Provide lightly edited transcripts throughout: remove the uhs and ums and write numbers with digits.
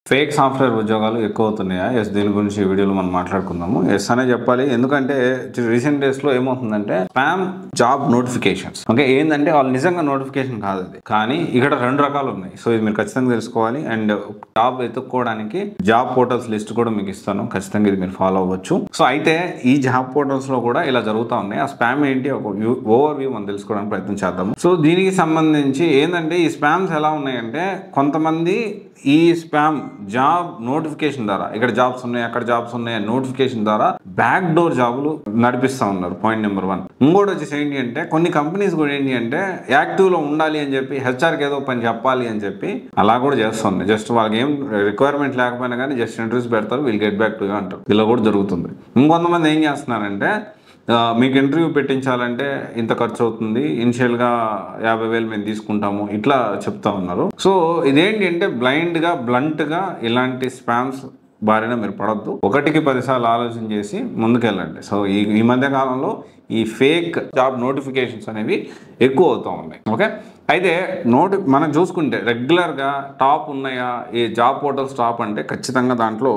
Fake software ఉద్యోగాలు ఎక్కువ అవుతున్నాయా? ఎస్, దీని గురించి ఈ వీడియోలో మనం మాట్లాడుకుందాము. ఎస్ అనే చెప్పాలి. ఎందుకంటే రీసెంట్ డేస్లో ఏమవుతుందంటే స్పామ్ జాబ్ నోటిఫికేషన్స్, ఓకే, ఏంటంటే వాళ్ళు నిజంగా నోటిఫికేషన్ కాదు అది, కానీ ఇక్కడ రెండు రకాలు ఉన్నాయి. సో ఇది మీరు ఖచ్చితంగా తెలుసుకోవాలి. అండ్ జాబ్ ఎత్తుక్కోవడానికి జాబ్ పోర్టల్స్ లిస్ట్ కూడా మీకు ఇస్తాను, ఖచ్చితంగా ఇది మీరు ఫాలో అవ్వచ్చు. సో అయితే ఈ జాబ్ పోర్టల్స్ లో కూడా ఇలా జరుగుతూ ఉన్నాయి. ఆ స్పామ్ ఏంటి ఒక ఓవర్ వ్యూ మనం తెలుసుకోవడానికి ప్రయత్నం చేద్దాము. సో దీనికి సంబంధించి ఏంటంటే ఈ స్పామ్స్ ఎలా ఉన్నాయంటే, కొంతమంది ఈ స్పామ్ జాబ్ నోటిఫికేషన్ ద్వారా ఇక్కడ జాబ్స్ ఉన్నాయి, అక్కడ జాబ్స్ ఉన్నాయి నోటిఫికేషన్ ద్వారా బ్యాక్ డోర్ జాబులు నడిపిస్తూ ఉన్నారు. Point number 1. ఇంకోటి వచ్చేసి ఏంటి అంటే, కొన్ని కంపెనీస్ కూడా ఏంటి అంటే యాక్టివ్లో ఉండాలి అని చెప్పి హెచ్ఆర్కి ఏదో పని చెప్పాలి అని చెప్పి అలా కూడా చేస్తుంది. జస్ట్ వాళ్ళకి ఏం రిక్వైర్మెంట్ లేకపోయినా కానీ జస్ట్ ఇంటర్వ్యూస్ పెడతారు, వీళ్ళు గెట్ బ్యాక్ టు యూ అంటారు. ఇలా కూడా జరుగుతుంది. ఇంకొంతమంది ఏం చేస్తున్నారంటే, మీకు ఇంటర్వ్యూ పెట్టించాలంటే ఇంత ఖర్చు అవుతుంది, ఇనిషియల్గా 50,000 మేము తీసుకుంటాము, ఇట్లా చెప్తా ఉన్నారు. సో ఇదేంటి అంటే బ్లైండ్గా బ్లంట్గా ఇలాంటి స్పామ్స్ బారిన మీరు పడద్దు. 1కి 10 సార్లు ఆలోచన చేసి ముందుకెళ్ళండి. సో ఈ మధ్య కాలంలో ఈ ఫేక్ జాబ్ నోటిఫికేషన్స్ అనేవి ఎక్కువ అవుతూ ఉన్నాయి. ఓకే, అయితే మనం చూసుకుంటే రెగ్యులర్గా టాప్ ఉన్నాయా ఈ జాబ్ పోర్టల్స్ టాప్ అంటే ఖచ్చితంగా దాంట్లో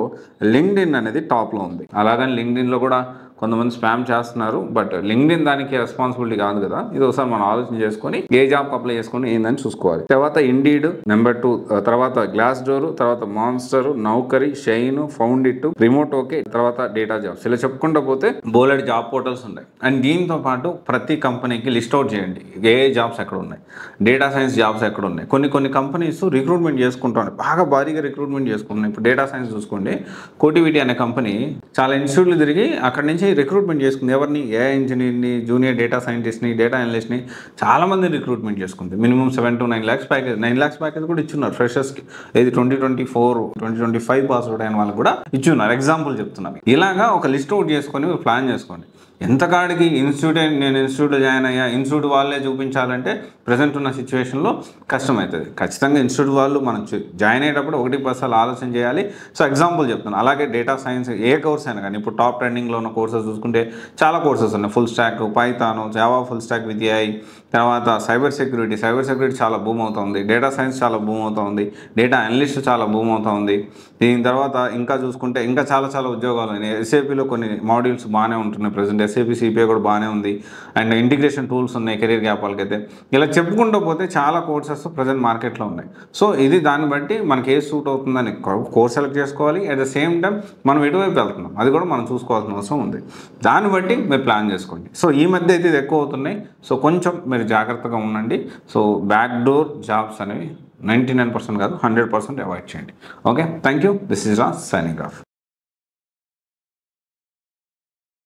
లింక్డ్ఇన్ అనేది టాప్లో ఉంది. అలాగని లింక్డ్ఇన్లో కూడా కొంతమంది స్పామ్ చేస్తున్నారు, బట్ లింక్డ్ఇన్ దానికి రెస్పాన్సిబిలిటీ కాదు కదా. ఇది ఒకసారి మనం ఆలోచన చేసుకొని ఏ జాబ్కి అప్లై చేసుకొని ఏందని చూసుకోవాలి. తర్వాత ఇండీడ్ నెంబర్ 2, తర్వాత గ్లాస్ డోర్, తర్వాత monster, Naukri, shine, found it, remote okay, తర్వాత డేటా జాబ్స్, ఇలా చెప్పుకుంటూ పోతే బోలెడ్ జాబ్ పోర్టల్స్ ఉన్నాయి. అండ్ దీంతో పాటు ప్రతి కంపెనీకి లిస్ట్ అవుట్ చేయండి ఏ జాబ్స్ ఎక్కడ ఉన్నాయి, డేటా సైన్స్ జాబ్స్ ఎక్కడ ఉన్నాయి. కొన్ని కంపెనీస్ రిక్రూట్మెంట్ చేసుకుంటాయి, బాగా భారీగా రిక్రూట్మెంట్ చేసుకుంటున్నాయి. ఇప్పుడు డేటా సైన్స్ చూసుకోండి, కోటివిటీ అనే కంపెనీ చాలా ఇన్స్టిట్యూట్లు తిరిగి అక్కడి నుంచి రిక్రూట్మెంట్ చేసుకుంది. ఎవరిని? ఏఐ ఇంజనీర్ని, జూనియర్ డేటా సైంటిస్ట్ని, డేటా అనలిస్ట్ని చాలా మంది రిక్రూట్మెంట్ చేసుకుంది. Minimum 7 to 9 lakhs package, 9 lakhs package కూడా ఇచ్చున్నారు ఫ్రెషర్స్కి. ఇది 2024, 2025 పాస్ అవుట్ అయిన వాళ్ళకి కూడా ఇచ్చున్నారు. ఎగ్జాంపుల్ చెప్తున్నాను. ఇలాగా ఒక లిస్ట్ అవుట్ చేసుకొని ప్లాన్ చేసుకోండి. ఎంతకాడికి నేను ఇన్స్టిట్యూట్లో జాయిన్ అయ్యా, ఇన్స్టిట్యూట్ వాళ్ళే చూపించాలంటే ప్రజెంట్ ఉన్న సిచ్యువేషన్లో కష్టమవుతుంది. ఖచ్చితంగా ఇన్స్టిట్యూట్ వాళ్ళు మనం జాయిన్ అయ్యేటప్పుడు 1కి 10 సార్లు ఆలోచన చేయాలి. సో ఎగ్జాంపుల్ చెప్తాను. అలాగే డేటా సైన్స్ ఏ కోర్స్ అయినా కానీ ఇప్పుడు టాప్ ట్రెండింగ్లో ఉన్న కోర్సెస్ చూసుకుంటే చాలా కోర్సెస్ ఉన్నాయి. Full stock, Python, Java full stock with AI, తర్వాత సైబర్ సెక్యూరిటీ చాలా బూమ్ అవుతుంది. డేటా సైన్స్ చాలా బూమ్ అవుతుంది. డేటా అనలిస్ట్ చాలా బూమ్ అవుతుంది. దీని తర్వాత ఇంకా చూసుకుంటే ఇంకా చాలా ఉద్యోగాలు ఉన్నాయి. ఎస్ఏపీలో కొన్ని మాడ్యూల్స్ బాగానే ఉంటున్నాయి. ప్రజెంట్ ఎస్ఏపీ సిపిఐ కూడా బాగానే ఉంది. అండ్ ఇంటిగ్రేషన్ టూల్స్ ఉన్నాయి కెరీర్ గ్యాప్ వాళ్ళకైతే. ఇలా చెప్పుకుంటూ పోతే చాలా కోర్సెస్ ప్రజెంట్ మార్కెట్లో ఉన్నాయి. సో ఇది దాన్ని బట్టి మనకి ఏ సూట్ అవుతుందని కోర్స్ సెలెక్ట్ చేసుకోవాలి. అట్ ద సేమ్ టైం మనం ఎటువైపు వెళ్తున్నాం అది కూడా మనం చూసుకోవాల్సిన అవసరం ఉంది. దాన్ని బట్టి మీరు ప్లాన్ చేసుకోండి. సో ఈ మధ్య అయితే ఇది ఎక్కువ అవుతున్నాయి. సో కొంచెం మీరు జాగ్రత్తగా ఉండండి. సో బ్యాక్ డోర్ జాబ్స్ అనేవి 99% కాదు 100% అవాయిడ్ చేయండి. Okay, thank you. This is Raj signing off.